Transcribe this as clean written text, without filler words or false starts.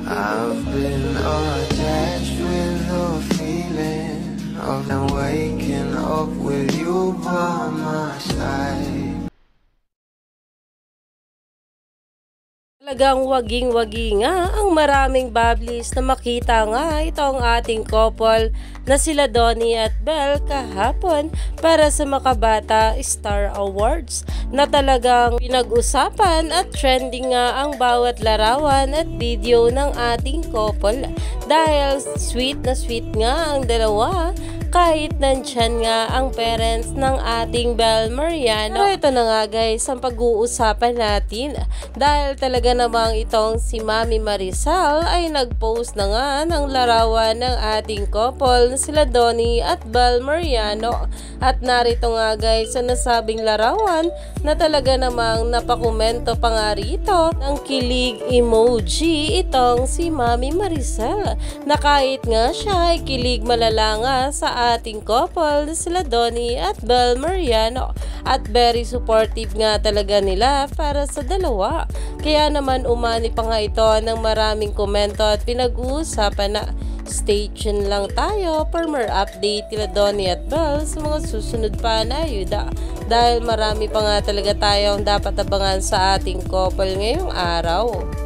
I've been attached with the feeling of waking up with you by my side. Talagang waging-wagi nga ang maraming bablis na makita nga itong ating couple na sila Donnie at Belle kahapon para sa Makabata Star Awards na talagang pinag-usapan at trending nga ang bawat larawan at video ng ating couple dahil sweet na sweet nga ang dalawa kahit nandyan nga ang parents ng ating Belle Mariano. Pero ito na nga guys ang pag-uusapan natin dahil talaga namang itong si Mami Maricel ay nag-post na nga ng larawan ng ating couple na sila Donnie at Belle Mariano. At narito nga guys ang nasabing larawan na talaga namang napakomento pa nga rito ng kilig emoji itong si Mami Maricel na kahit nga siya ay kilig malala nga sa ating couple sila Donnie at Belle Mariano at very supportive nga talaga nila para sa dalawa. Kaya naman umani pa nga ito ng maraming komento at pinag-uusapan na stay tuned lang tayo for more update kila Donnie at Belle sa mga susunod pa na ayuda dahil marami pa nga talaga tayong dapat abangan sa ating couple ngayong araw.